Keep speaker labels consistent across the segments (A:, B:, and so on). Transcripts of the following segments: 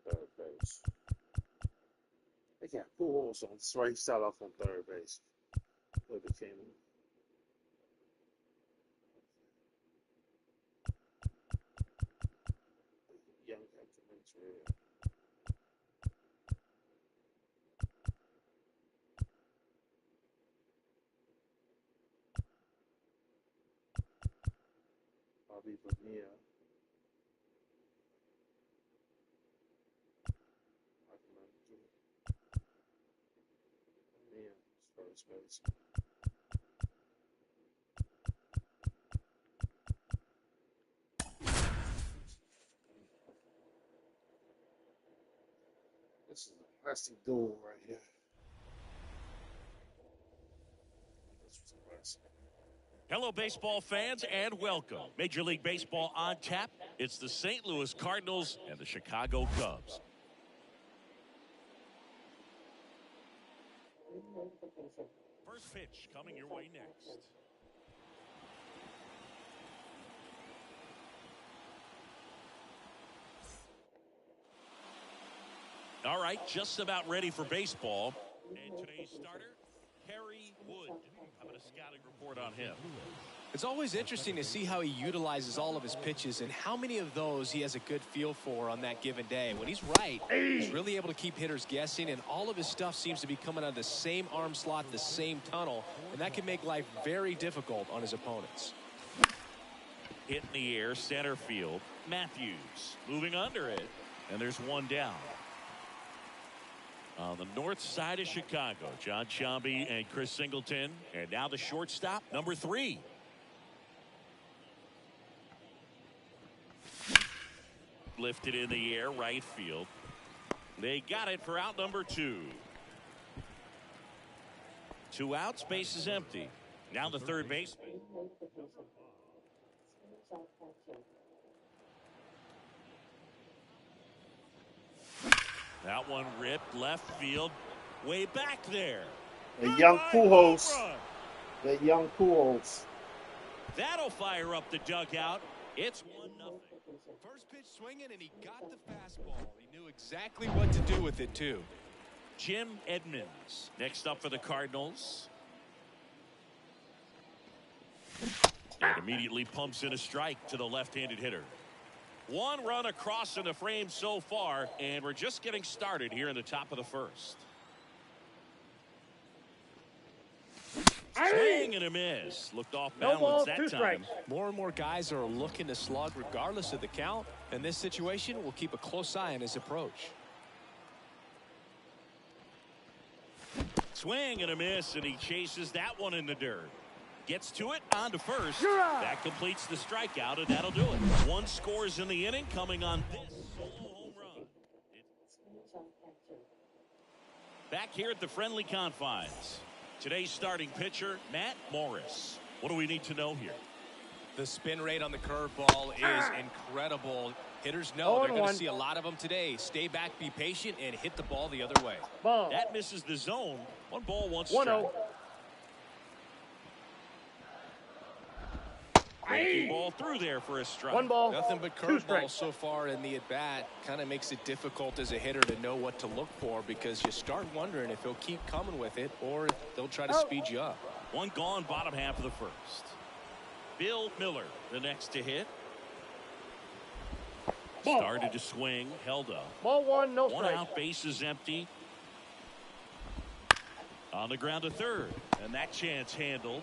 A: Third base. They got Pujols on straight start off on third base. Where they came in. Young Captain. Bobby Bonilla. First base. This is a classic duel right here. This was a classic.
B: Hello, baseball fans, and welcome. Major League Baseball on tap. It's the St. Louis Cardinals and the Chicago Cubs. First pitch coming your way next. All right, just about ready for baseball. And today's starter, Harry Wood. How about a scouting report on him?
C: It's always interesting to see how he utilizes all of his pitches and how many of those he has a good feel for on that given day. When he's right, he's really able to keep hitters guessing, and all of his stuff seems to be coming out of the same arm slot, the same tunnel, and that can make life very difficult on his opponents.
B: Hit in the air, center field. Matthews moving under it, and there's one down. On the north side of Chicago, John Sciambi and Chris Singleton, and now the shortstop, number 3. Lifted in the air, right field. They got it for out number 2. 2 outs, base is empty. Now the third baseman. That one ripped left field, way back there.
A: The young Pujols. The young Pujols.
B: That'll fire up the dugout. It's 1-0.
C: First pitch swinging, and he got the fastball. He knew exactly what to do with it, too.
B: Jim Edmonds next up for the Cardinals. And immediately pumps in a strike to the left-handed hitter. 1 run across in the frame so far, and we're just getting started here in the top of the first. Swing and a miss. Looked off balance that time.
C: More and more guys are looking to slug regardless of the count. In this situation, we'll keep a close eye on his approach.
B: Swing and a miss, and he chases that one in the dirt. Gets to it, on to first. That completes the strikeout, and that'll do it. 1 scores in the inning, coming on this solo home run. Back here at the friendly confines. Today's starting pitcher, Matt Morris. What do we need to know here?
C: The spin rate on the curveball is incredible. Hitters know they're going to see a lot of them today. Stay back, be patient, and hit the ball the other way.
B: That misses the zone. 1 ball, 1 strike. Breaking ball through there for a strike.
D: 1 ball.
C: Nothing but curveballs so far in the at-bat. Kind of makes it difficult as a hitter to know what to look for because you start wondering if he'll keep coming with it or they'll try to speed you up.
B: 1 gone, bottom half of the first. Bill Miller, the next to hit. Started to swing, held up.
D: Ball 1, no strike.
B: 1 out, base is empty. On the ground to third, and that chance handled.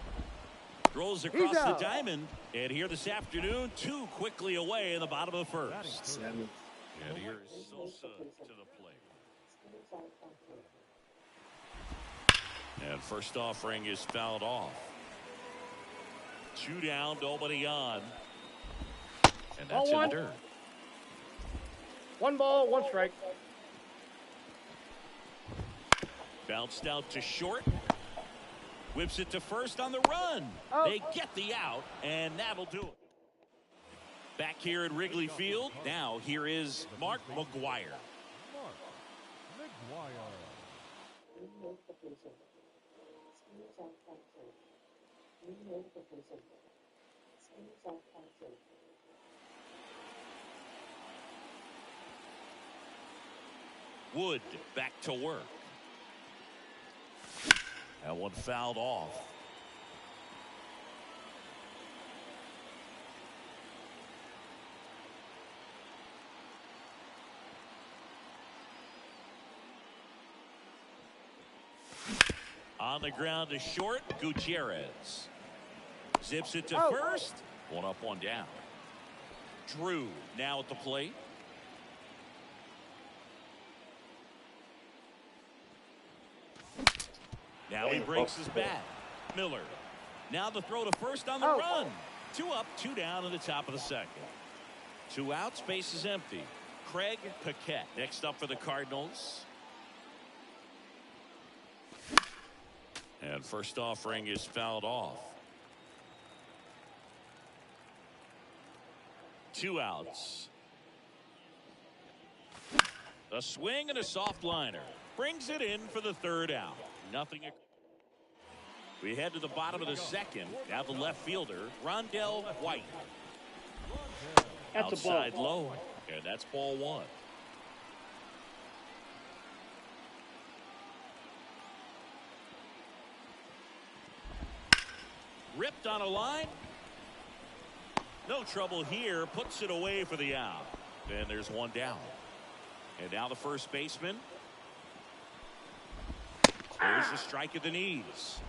B: Throws across the diamond. And here this afternoon, 2 quickly away in the bottom of the first. And here's Sosa to the plate. And first offering is fouled off. 2 down, nobody on. And that's in the dirt.
D: 1 ball, 1 strike.
B: Bounced out to short. Whips it to first on the run. They get the out, and that'll do it. Back here at Wrigley Field, now here is Mark McGwire. Wood back to work. That one fouled off. On the ground to short, Gutierrez. Zips it to first. 1 up, 1 down. Drew now at the plate. Now he breaks his bat. Miller. Now the throw to first on the run. 2 up, 2 down in the top of the second. 2 outs, base is empty. Craig Paquette next up for the Cardinals. And first offering is fouled off. 2 outs. A swing and a soft liner. Brings it in for the 3rd out. Nothing. We head to the bottom of the second. Now the left fielder, Rondell White.
D: That's
B: outside low. And that's ball 1. Ripped on a line. No trouble here. Puts it away for the out. And there's 1 down. And now the first baseman. There's a strike at the knees.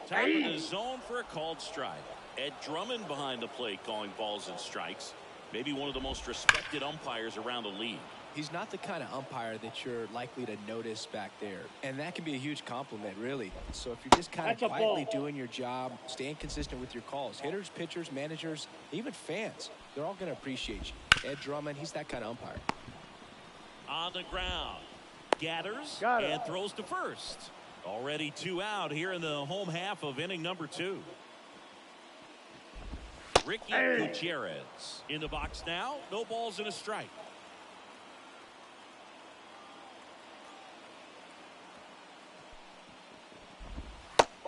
B: Top of the zone for a called strike. Ed Drummond behind the plate calling balls and strikes. Maybe one of the most respected umpires around the league.
C: He's not the kind of umpire that you're likely to notice back there. And that can be a huge compliment, really. So if you're just kind of quietly doing your job, staying consistent with your calls, hitters, pitchers, managers, even fans, they're all going to appreciate you. Ed Drummond, he's that kind of umpire.
B: On the ground. Gathers and throws to first. Already 2 out here in the home half of inning number 2. Ricky Gutierrez in the box now. No balls and a strike.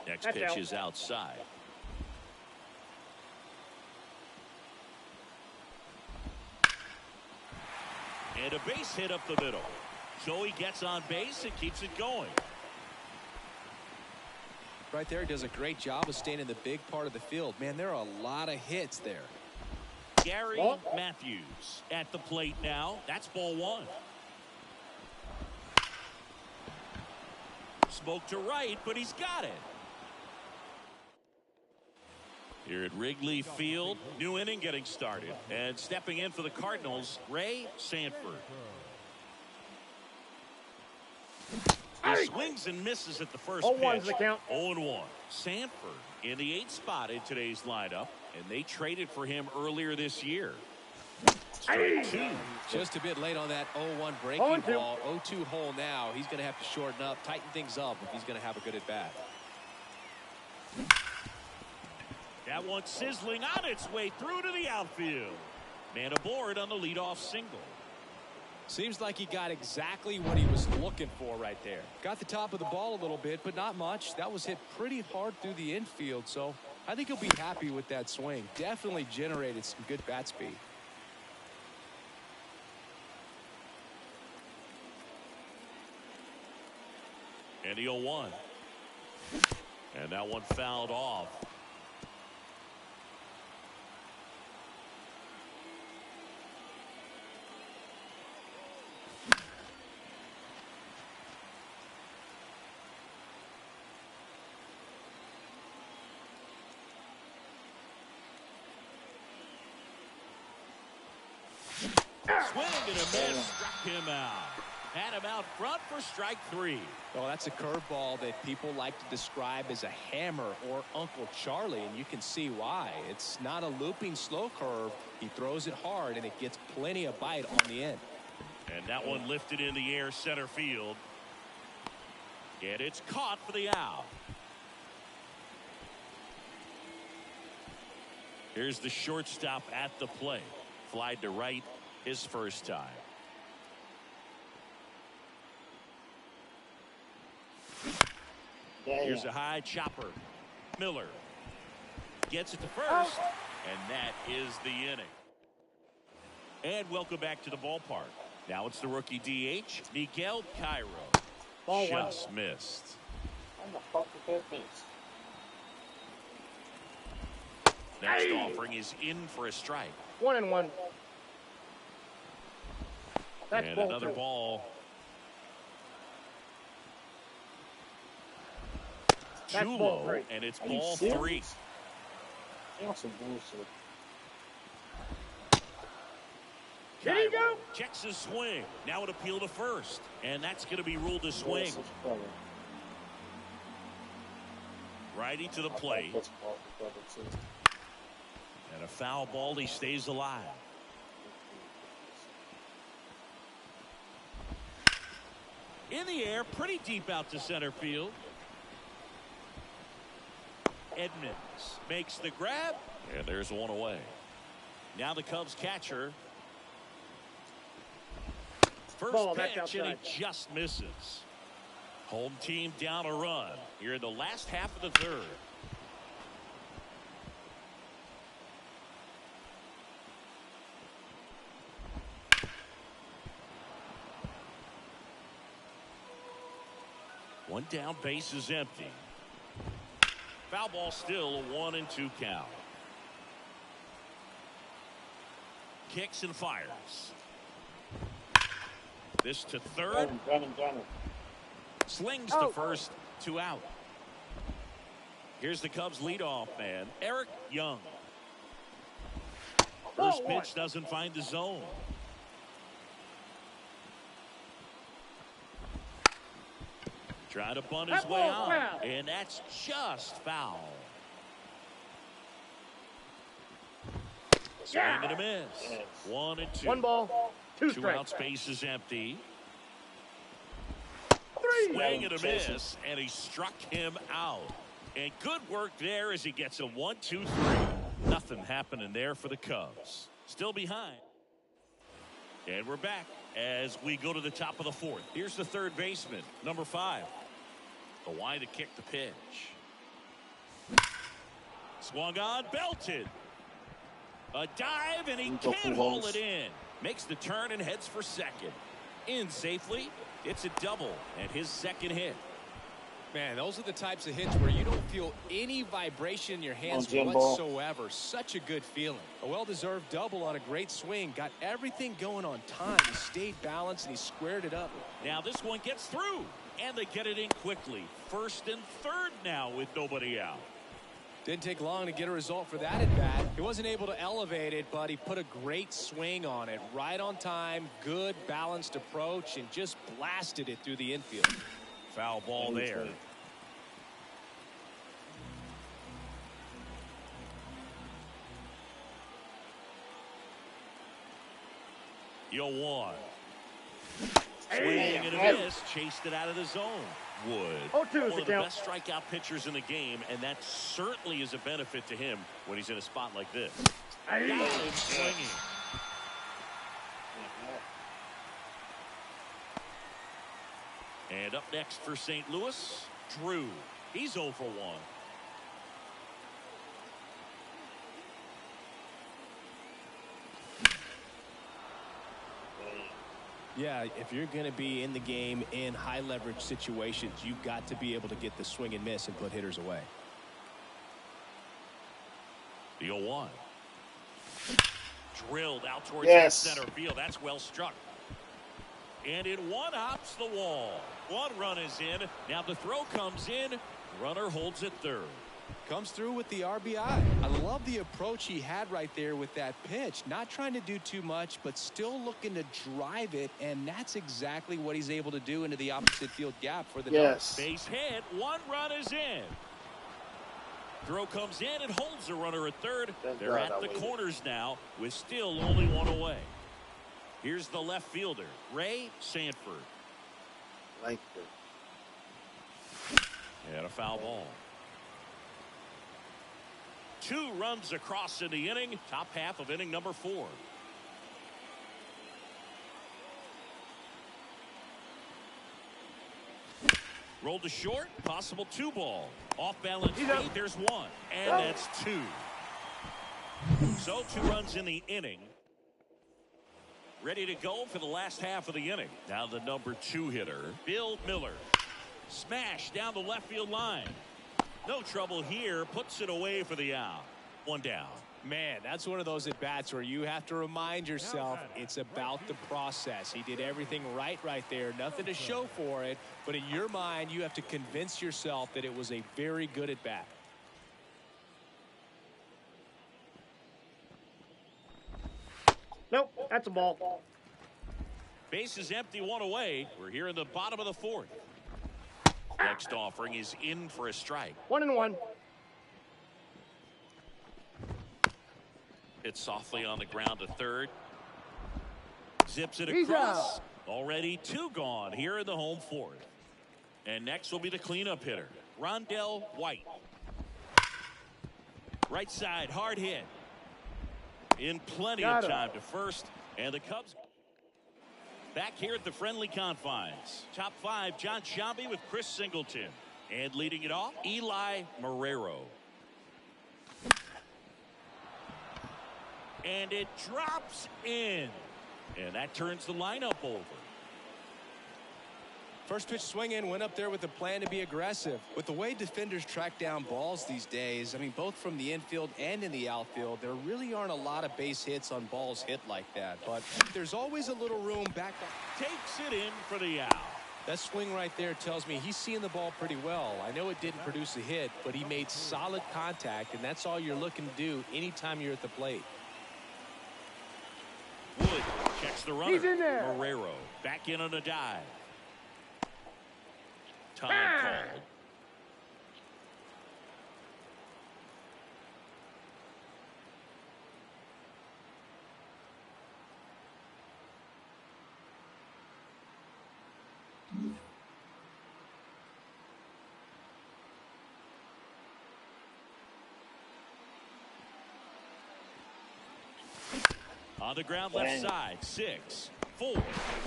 B: Next pitch is outside. And a base hit up the middle. Joey gets on base and keeps it going.
C: Right there, he does a great job of staying in the big part of the field. Man, there are a lot of hits there.
B: Gary Matthews at the plate now. That's ball 1. Spoke to right, but he's got it. Here at Wrigley Field, new inning getting started. And stepping in for the Cardinals, Ray Sanford. He swings and misses at the first pitch.
D: The count.
B: 0-1. Sanford in the 8th spot in today's lineup, and they traded for him earlier this year. Strike 2.
C: Just a bit late on that 0-1 breaking ball. 0-2 hole now. He's going to have to shorten up, tighten things up if he's going to have a good at-bat.
B: That one sizzling on its way through to the outfield. Man aboard on the leadoff single.
C: Seems like he got exactly what he was looking for right there. Got the top of the ball a little bit, but not much. That was hit pretty hard through the infield, so I think he'll be happy with that swing. Definitely generated some good bat speed.
B: And the 0-1. And that one fouled off. Swing and a miss. Struck him out. Had him out front for strike 3.
C: Well, that's a curveball that people like to describe as a hammer or Uncle Charlie, and you can see why. It's not a looping slow curve. He throws it hard, and it gets plenty of bite on the end.
B: And that one lifted in the air center field. And it's caught for the out. Here's the shortstop at the plate. Flied to right his first time. Here's a high chopper. Miller gets it to first, and that is the inning. And welcome back to the ballpark. Now it's the rookie DH, Miguel Cairo. Just missed. Next offering is in for a strike.
D: 1-1. That's
B: and
D: ball
B: another
D: 2.
B: ball.
D: That's
B: Too
D: ball
B: low,
D: 3.
B: and it's ball 3.
A: That's some bullshit.
D: There you go.
B: Checks his swing. Now an appeal to first, and that's going to be ruled a swing. Righty to the plate. And a foul ball. He stays alive. In the air, pretty deep out to center field. Edmonds makes the grab, and there's one away. Now the Cubs catcher. First pitch, and he just misses. Home team down a run here in the last half of the third. One down, base is empty. Foul ball, still a 1-2 count. Kicks and fires. This to third. Slings to first, 2 out. Here's the Cubs leadoff man, Eric Young. First pitch doesn't find the zone. Trying to bunt his way out, and that's just foul. Swing and a miss. 1-2.
D: 1 ball, 2 strikes.
B: 2 out, space is empty.
D: 3.
B: Swing and a miss, and he struck him out. And good work there as he gets a 1-2-3. Nothing happening there for the Cubs. Still behind. And we're back as we go to the top of the 4th. Here's the third baseman, number 5. The wide to kick the pitch. Swung on, belted. A dive, and he can't haul it in. Makes the turn and heads for second. In safely. It's a double and his second hit.
C: Man, those are the types of hits where you don't feel any vibration in your hands whatsoever. Such a good feeling. A well-deserved double on a great swing. Got everything going on time. He stayed balanced and he squared it up.
B: Now this one gets through, and they get it in quickly. First and third now with nobody out.
C: Didn't take long to get a result for that at bat. He wasn't able to elevate it, but he put a great swing on it. Right on time, good balanced approach, and just blasted it through the infield.
B: Foul ball there. The 0-1. Swing and a miss. Chased it out of the zone. Wood.
D: 0-2
B: One of the best strikeout pitchers in the game, and that certainly is a benefit to him when he's in a spot like this. Got him swinging. And up next for St. Louis, Drew. He's 0 for 1.
C: Yeah, if you're going to be in the game in high leverage situations, you've got to be able to get the swing and miss and put hitters away.
B: The 0-1. Drilled out towards center field. That's well struck. And it one-hops the wall. 1 run is in. Now the throw comes in. Runner holds at third.
C: Comes through with the RBI. I love the approach he had right there with that pitch. Not trying to do too much, but still looking to drive it, and that's exactly what he's able to do into the opposite field gap for the
A: Yes.
B: Base hit. 1 run is in. Throw comes in and holds the runner at third. They're at the corners now with still only 1 away. Here's the left fielder, Ray Sanford.
A: Langford.
B: And a foul ball. 2 runs across in the inning. Top half of inning number 4. Rolled to short. Possible 2 ball. Off balance feet. There's 1. And that's 2. So 2 runs in the inning. Ready to go for the last half of the inning. Now the number 2 hitter, Bill Miller. Smash down the left field line. No trouble here. Puts it away for the out. 1 down.
C: Man, that's one of those at-bats where you have to remind yourself it's about the process. He did everything right there. Nothing to show for it. But in your mind, you have to convince yourself that it was a very good at-bat.
D: Nope, that's a ball.
B: Base is empty, 1 away. We're here in the bottom of the 4th. Next offering is in for a strike.
D: 1-1.
B: Hit softly on the ground to third. Zips it
D: He's
B: across.
D: out.
B: Already 2 gone here in the home 4th. And next will be the cleanup hitter, Rondell White. Right side, hard hit. In plenty of time to first. And the Cubs back here at the friendly confines. Top 5, John Sciambi with Chris Singleton. And leading it off, Eli Marrero. And it drops in. And that turns the lineup over.
C: First pitch swing in, went up there with a plan to be aggressive. With the way defenders track down balls these days, I mean, both from the infield and in the outfield, there really aren't a lot of base hits on balls hit like that. But there's always a little room back.
B: Takes it in for the out.
C: That swing right there tells me he's seeing the ball pretty well. I know it didn't produce a hit, but he made solid contact, and that's all you're looking to do anytime you're at the plate.
B: Wood checks the runner.
D: He's in there.
B: Marrero back in on a dive. Time called. On the ground left side, 6, 4.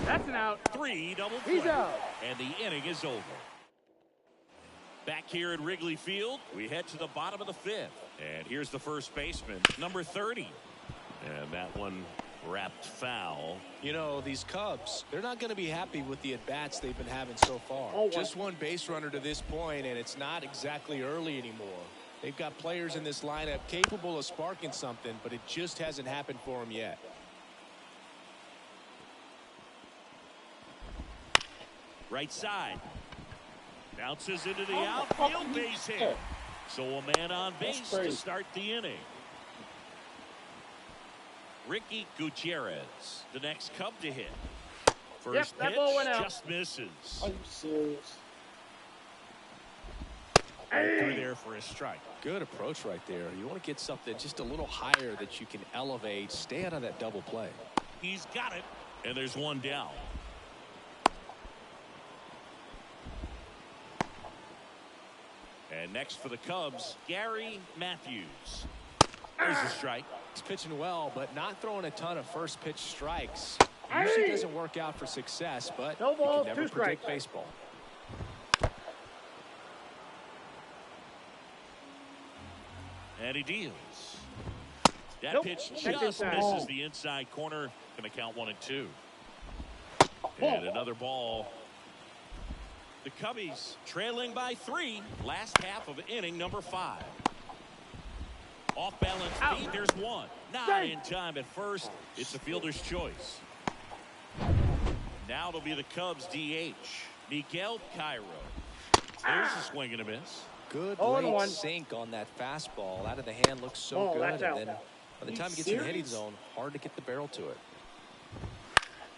D: That's an out.
B: 3 double
D: He's
B: play.
D: out.
B: And the inning is over. Back here at Wrigley Field, we head to the bottom of the 5th. And here's the first baseman, number 30. And that one wrapped foul.
C: You know, these Cubs, they're not going to be happy with the at-bats they've been having so far. Just 1 base runner to this point, and it's not exactly early anymore. They've got players in this lineup capable of sparking something, but it just hasn't happened for them yet.
B: Right side. Bounces into the outfield, base hit. So a man on base to start the inning. Ricky Gutierrez, the next Cub to hit. First
D: that
B: pitch
D: ball went out.
B: just misses.
A: Are you serious?
B: Through there for a strike.
C: Good approach right there. You want to get something just a little higher that you can elevate. Stay out of that double play.
B: He's got it, and there's 1 down. And next for the Cubs, Gary Matthews. There's a strike.
C: He's pitching well, but not throwing a ton of first pitch strikes. Usually doesn't work out for success, but
D: No
C: you
D: balls,
C: can never
D: 2
C: predict
D: strikes.
C: baseball.
B: And he deals. That
D: Nope,
B: pitch
D: that's
B: just
D: inside.
B: misses the inside corner. Going to count 1 and 2. And another ball. The Cubbies trailing by 3. Last half of inning number 5. Off balance feet. There's 1. Not in time at first. It's the fielder's choice. Now it'll be the Cubs DH, Miguel Cairo. There's a swing and a miss.
C: Good
D: Oh,
C: late
D: 1.
C: sink on that fastball. Out of the hand looks so good.
D: That's
C: And
D: out.
C: then by the time it gets in the hitting zone, hard to get the barrel to it.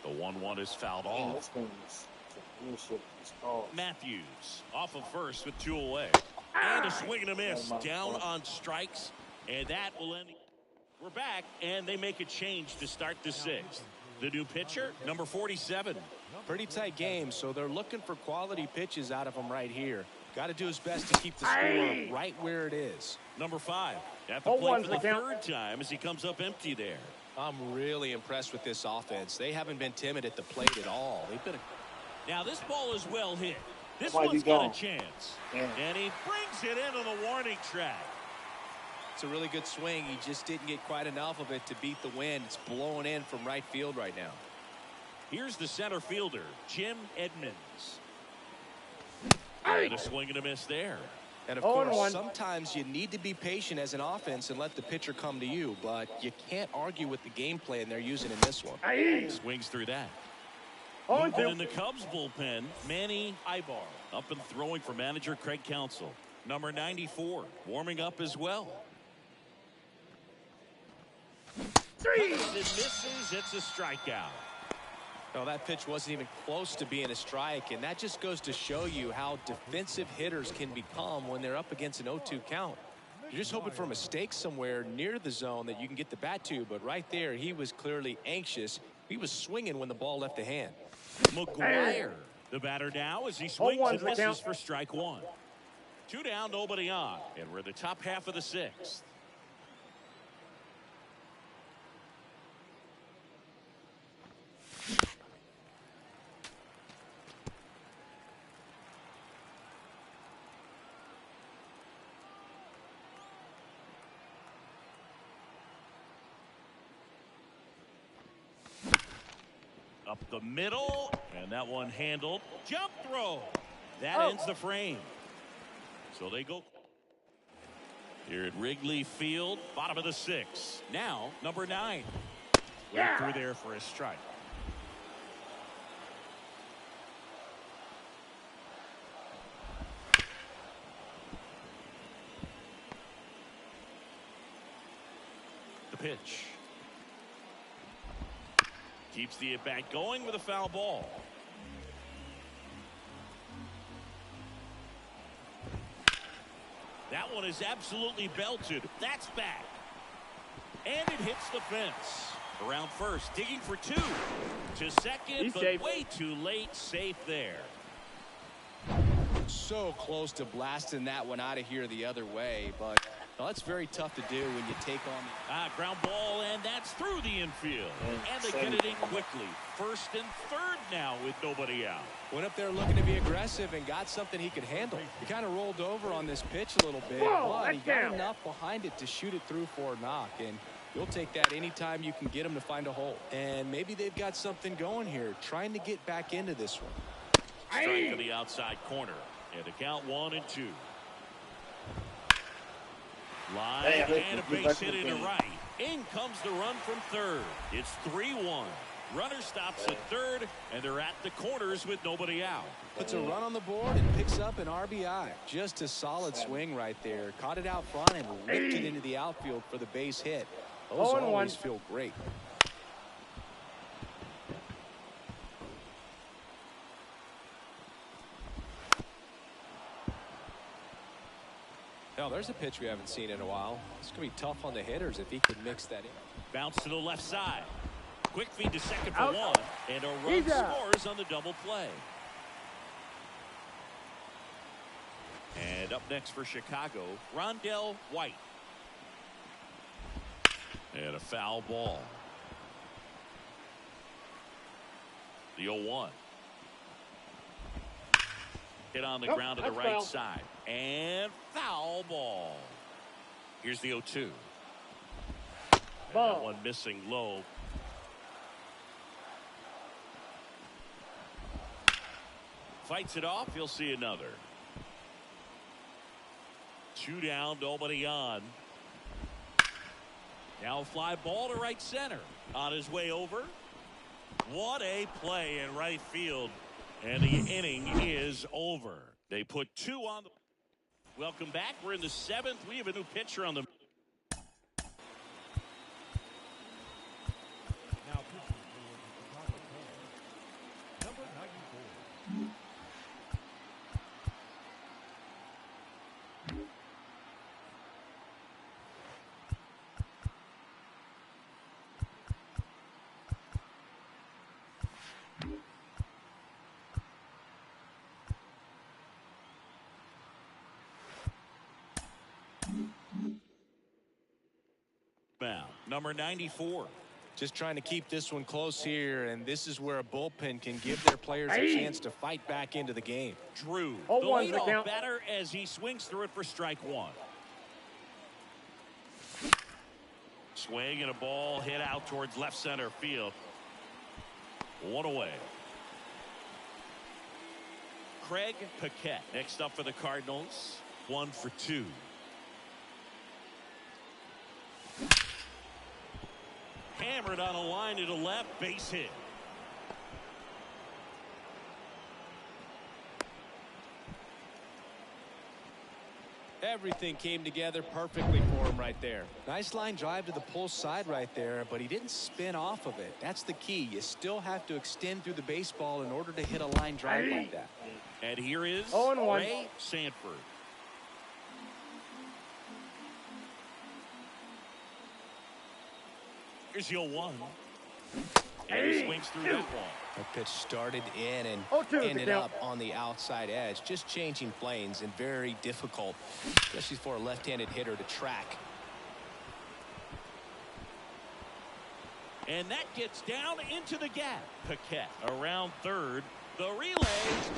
B: The 1-1 is fouled off. Matthews off of first with 2 away. And a swing and a miss. Down on strikes. And that will end. We're back, and they make a change to start the 6th. The new pitcher, number 47.
C: Pretty tight game, so they're looking for quality pitches out of him right here. Got to do his best to keep the score right where it is.
B: Number 5 at the plate for the 3rd time as he comes up empty there.
C: I'm really impressed with this offense. They haven't been timid at the plate at all. They've been.
B: Now this ball is well hit. This one's got a chance. And he brings it into the warning track.
C: It's a really good swing. He just didn't get quite enough of it to beat the wind. It's blowing in from right field right now.
B: Here's the center fielder, Jim Edmonds. And a swing and a miss there.
C: And of course, sometimes you need to be patient as an offense and let the pitcher come to you, but you can't argue with the game plan they're using in this one.
B: Swings through that. Moving in the Cubs bullpen, Manny Ibar up and throwing for manager Craig Counsell. Number 94 warming up as well. It misses. It's a strikeout.
C: No, that pitch wasn't even close to being a strike, and that just goes to show you how defensive hitters can become when they're up against an 0-2 count. You're just hoping for a mistake somewhere near the zone that you can get the bat to, but right there, he was clearly anxious. He was swinging when the ball left the hand.
B: McGuire, the batter now as he swings and misses for strike 1. 2 down, nobody on, and we're in the top half of the 6th. Up the middle, and that one handled. Jump throw. That ends the frame. So they go here at Wrigley Field, bottom of the 6th. Now, number 9. Went through there for a strike. The pitch. Keeps the at-bat going with a foul ball. That one is absolutely belted. That's back. And it hits the fence. Around first, digging for 2. To second, but safe. Way too late. Safe there.
C: So close to blasting that one out of here the other way, but well, that's very tough to do when you take on the
B: ground ball, and that's through the infield. And they get it in quickly. 1st and 3rd now with nobody out.
C: Went up there looking to be aggressive and got something he could handle. He kind of rolled over on this pitch a little bit, but he got enough behind it to shoot it through for a knock. And you'll take that anytime you can get him to find a hole. And maybe they've got something going here, trying to get back into this one.
B: Strike to the outside corner. And the count 1 and 2. Line and a base hit into right. In comes the run from 3rd. It's 3-1. Runner stops at 3rd, and they're at the corners with nobody out.
C: Puts a run on the board and picks up an RBI. Just a solid swing right there. Caught it out front and ripped it into the outfield for the base hit. Those always feel great. Now, there's a pitch we haven't seen in a while. It's going to be tough on the hitters if he could mix that in.
B: Bounce to the left side. Quick feed to second for 1. And a run scores on the double play. And up next for Chicago, Rondell White. And a foul ball. The 0-1. Hit on the ground to the right side. And foul ball. Here's the 0-2. That one missing low. Fights it off. He'll see another. 2 down, nobody on. Now a fly ball to right center. On his way over. What a play in right field. And the inning is over. They put 2 on the Welcome back. We're in the 7th. We have a new pitcher on the.
E: Now pitching for the Chicago Cubs, number 94.
B: Number 94.
C: Just trying to keep this one close here, and this is where a bullpen can give their players a chance to fight back into the game.
B: Drew, the
D: 0-1's the
B: leadoff
D: count.
B: batter as he swings through it for strike one. Swing and a ball hit out towards left center field. One away. Craig Paquette next up for the Cardinals. 1 for 2. Hammered on a line to the left, base hit.
C: Everything came together perfectly for him right there. Nice line drive to the pull side right there, but he didn't spin off of it. That's the key. You still have to extend through the baseball in order to hit a line drive like that.
B: And here is
D: 0-1.
B: Ray Sanford. Here's your 1. And he swings through that one.
C: That pitch started in and
D: 0-2
C: ended
D: the count.
C: up on the outside edge. Just changing planes and very difficult, especially for a left-handed hitter to track.
B: And that gets down into the gap. Paquette around third. The relay.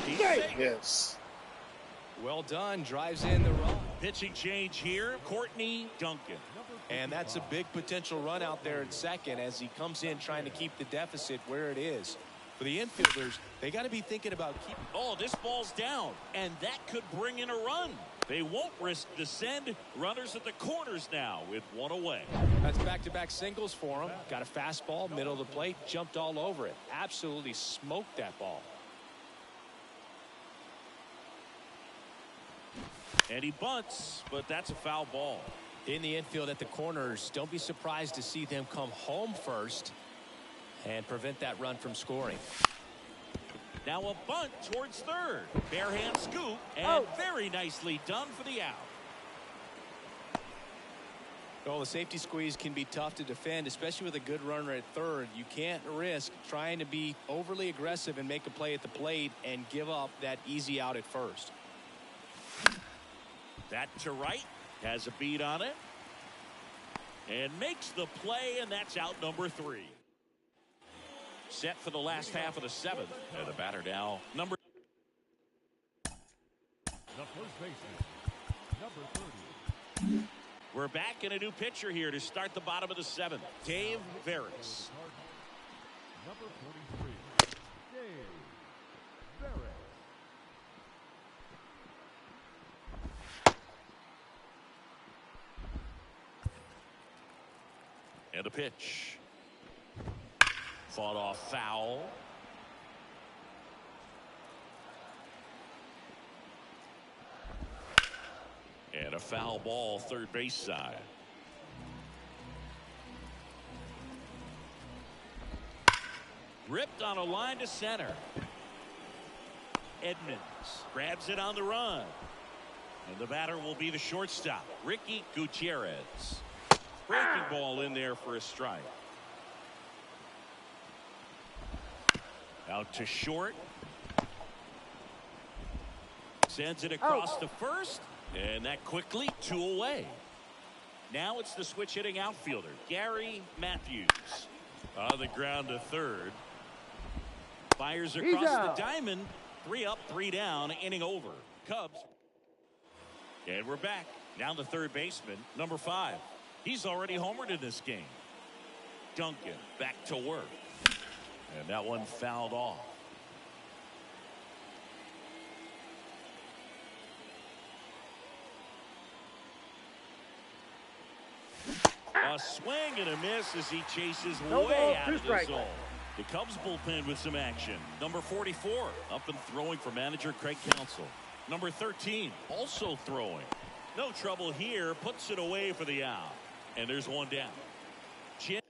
B: He's safe.
A: Yes.
C: Well done. Drives in the run.
B: Pitching change here. Courtney Duncan.
C: And that's a big potential run out there at second as he comes in trying to keep the deficit where it is. For the infielders, they got to be thinking about keeping.
B: Oh, this ball's down, and that could bring in a run. They won't risk the send. Runners at the corners now with 1 away.
C: That's back-to-back singles for him. Got a fastball, middle of the plate, jumped all over it. Absolutely smoked that ball.
B: And he bunts, but that's a foul ball.
C: In the infield at the corners, don't be surprised to see them come home first and prevent that run from scoring.
B: Now a bunt towards third. Bare hand scoop, and very nicely done for the out.
C: Well, the safety squeeze can be tough to defend, especially with a good runner at third. You can't risk trying to be overly aggressive and make a play at the plate and give up that easy out at first.
B: That to right, has a beat on it, and makes the play, and that's out number 3. Set for the last half of the 7th, and the batter now, number.
E: The first baseman, number 30.
B: We're back in a new pitcher here to start the bottom of the 7th. Dave Veras.
E: Number 43, Dave Veras.
B: And a pitch. Fought off foul. And a foul ball third base side. Ripped on a line to center. Edmonds grabs it on the run. And the batter will be the shortstop, Ricky Gutierrez. Breaking ball in there for a strike. Out to short. Sends it across to first. And that quickly 2 away. Now it's the switch hitting outfielder, Gary Matthews. On the ground to third. Fires across the diamond. 3 up, 3 down, inning over. Cubs. And we're back. Now the third baseman, number 5. He's already homered in this game. Duncan back to work. And that one fouled off. A swing and a miss as he chases way out of the zone. The Cubs bullpen with some action. Number 44 up and throwing for manager Craig Counsell. Number 13 also throwing. No trouble here. Puts it away for the out. And there's one down. Jim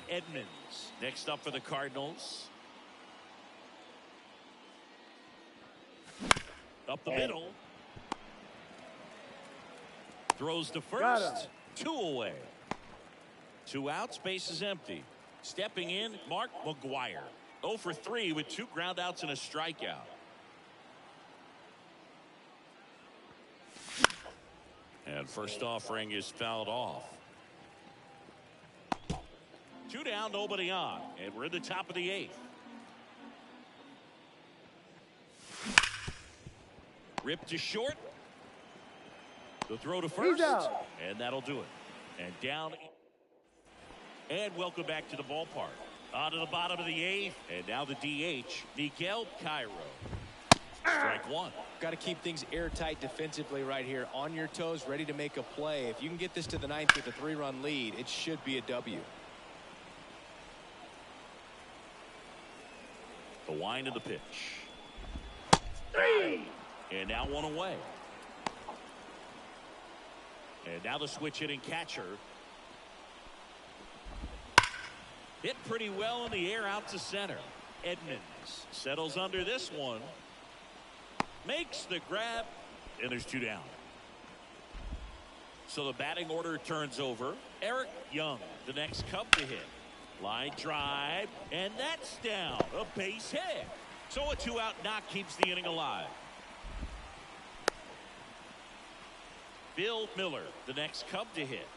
B: Edmonds next up for the Cardinals. Up the middle. Throws to first. 2 away. 2 outs. Base is empty. Stepping in, Mark McGuire. 0 for 3 with 2 groundouts and a strikeout. And first offering is fouled off. 2 down, nobody on. And we're in the top of the 8th. Ripped to short. The throw to first. And that'll do it. And down. And welcome back to the ballpark. On to the bottom of the 8th. And now the DH, Miguel Cairo. Strike 1.
C: Got to keep things airtight defensively right here. On your toes, ready to make a play. If you can get this to the 9th with a 3-run lead, it should be a W.
B: The wind of the pitch. And now 1 away. And now the switch hitting catcher. Hit pretty well in the air out to center. Edmonds settles under this one. Makes the grab. And there's 2 down. So the batting order turns over. Eric Young, the next Cub to hit. Line drive. And that's down. A base hit. So a 2-out knock keeps the inning alive. Bill Miller, the next Cub to hit.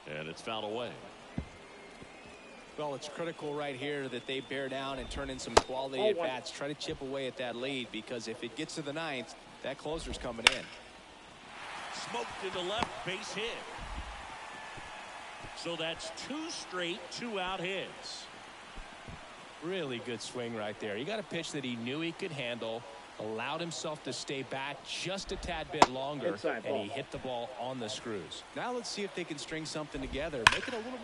B: And it's fouled away.
C: Well, it's critical right here that they bear down and turn in some quality at bats. Try to chip away at that lead, because if it gets to the 9th, that closer's coming in.
B: Smoked into left, base hit. So that's 2 straight 2-out hits.
C: Really good swing right there. You got a pitch that he knew he could handle, allowed himself to stay back just a tad bit longer, and he hit the ball on the screws. Now let's see if they can string something together, make it a little more.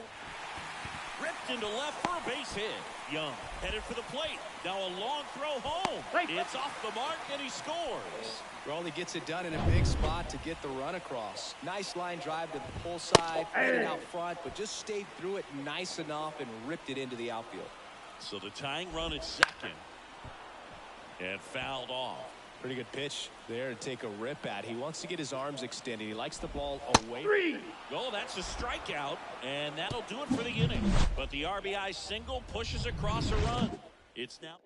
B: Ripped into left for a base hit. Young headed for the plate. Now a long throw home. It's off the mark, and he scores.
C: Well, he gets it done in a big spot to get the run across. Nice line drive to the pull side, headed out front, but just stayed through it nice enough and ripped it into the outfield.
B: So the tying run at second. And fouled off.
C: Pretty good pitch there to take a rip at. He wants to get his arms extended. He likes the ball away.
B: Oh, that's a strikeout, and that'll do it for the inning. But the RBI single pushes across a run. It's now.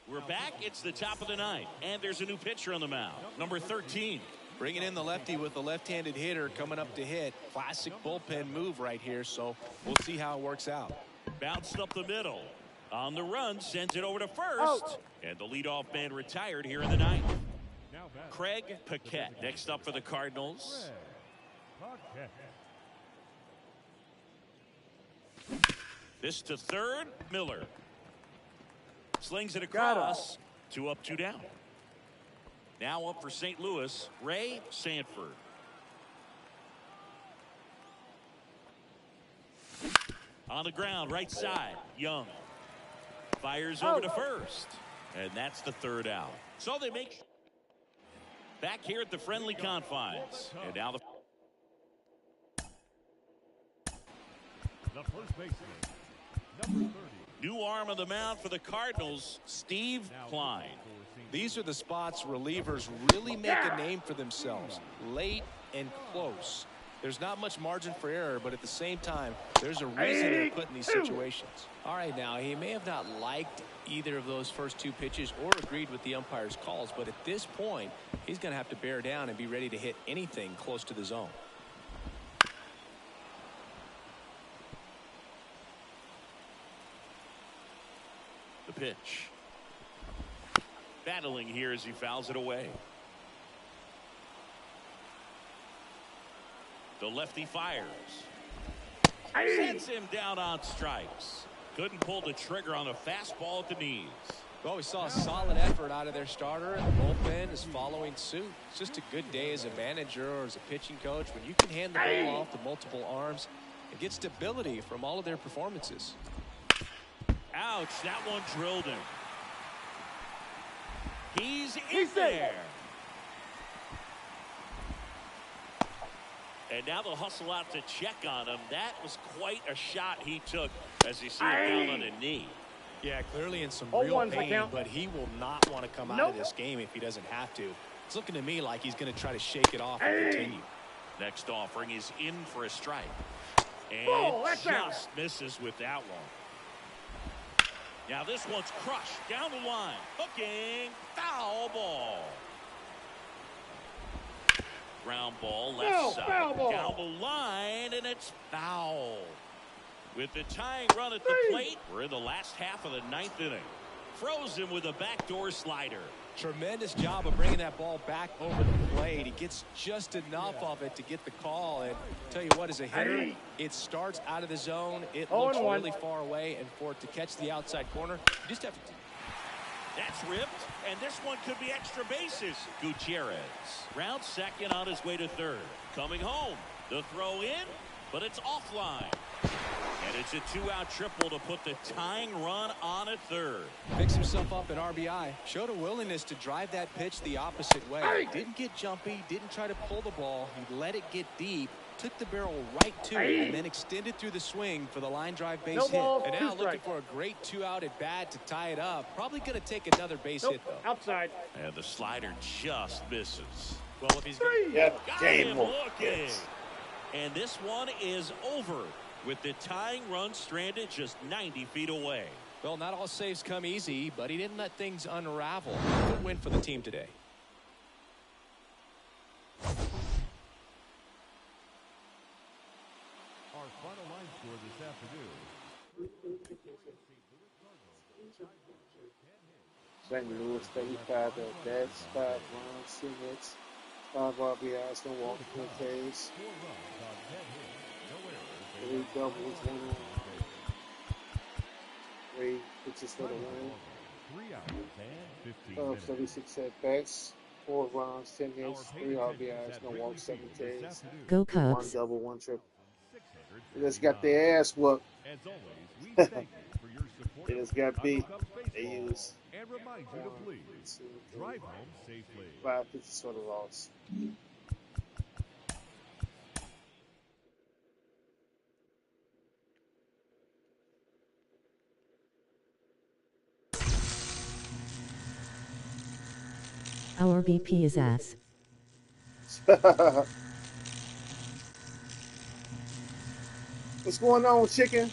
B: We're back. It's the top of the 9th, and there's a new pitcher on the mound. Number 13.
C: Bringing in the lefty with the left-handed hitter coming up to hit. Classic bullpen move right here, so we'll see how it works out.
B: Bounced up the middle. On the run, sends it over to first. And the leadoff man retired here in the 9th. Craig Paquette next up for the Cardinals. This to third. Miller slings it across. 2 up, 2 down. Now up for St. Louis, Ray Sanford. On the ground, right side, Young. Fires over to first. And that's the 3rd out. So they make back here at the friendly confines. And now the
E: first baseman, number 30.
B: New arm of the mound for the Cardinals, Steve Klein.
C: These are the spots relievers really make a name for themselves. Late and close. There's not much margin for error, but at the same time, there's a reason they're put in these situations. All right, now, he may have not liked either of those first 2 pitches or agreed with the umpire's calls, but at this point, he's going to have to bear down and be ready to hit anything close to the zone.
B: The pitch. Battling here as he fouls it away. The lefty fires. Sends him down on strikes. Couldn't pull the trigger on a fastball at the knees.
C: Well, we saw a solid effort out of their starter, and the bullpen is following suit. It's just a good day as a manager or as a pitching coach when you can hand the ball off to multiple arms and get stability from all of their performances.
B: Ouch, that one drilled him. He's in there. And now they'll hustle out to check on him. That was quite a shot he took as he slid down on a knee.
C: Yeah, clearly in some
D: 0-1's
C: real
D: the
C: pain,
D: count.
C: but he will not want to come out of this game if he doesn't have to. It's looking to me like he's going to try to shake it off and continue.
B: Next offering is in for a strike. And
D: that's out.
B: just misses with that one. Now this one's crushed down the line. Hooking. Foul ball. Ground ball left side.
D: Foul ball.
B: Down the line, and it's foul. With the tying run at the plate, we're in the last half of the ninth inning. Frozen with a backdoor slider.
C: Tremendous job of bringing that ball back over the plate. He gets just enough of it to get the call. And tell you what, as a hitter, it starts out of the zone. It looks really far away, and for it to catch the outside corner, you just have to.
B: That's ripped, and this one could be extra bases. Gutierrez rounds second on his way to third. Coming home, the throw in, but it's offline. And it's a two-out triple to put the tying run on at third.
C: Picks himself up at RBI. Showed a willingness to drive that pitch the opposite way. Didn't get jumpy, didn't try to pull the ball. He let it get deep, took the barrel right to it, and then extended through the swing for the line drive base hit. And now looking for a great two-out at bat to tie it up. Probably going to take another base hit, though.
D: Outside.
B: And the slider just misses.
C: Well, if he's
B: Got him looking. And this one is over, with the tying run stranded just 90 feet away.
C: Well, not all saves come easy, but he didn't let things unravel. Good win for the team today.
E: Our final line score this afternoon.
A: St. Louis 35 at bats, 5 runs, 2 hits, 5 RBIs, no walk, 2 Ks,
E: 4 runs on 10 hits, no errors,
A: 3 doubles, 1 run, 3 pitches for the win.
E: 3 hours and 15 minutes.
A: 36 at bats, 4 runs, 10 hits, 3 RBIs, no walk, 7 Ks,
F: Go
A: 1
F: Cubs.
A: double, 1 triple. They just got their ass whooped.
E: As always, we thank you for your support.
A: They just got beat.
E: of Cubs
A: They
E: baseball,
A: used
E: and remind you to please drive home safely.
A: 5 pitches for the loss.
F: Our BP is S.
A: What's going on, chicken?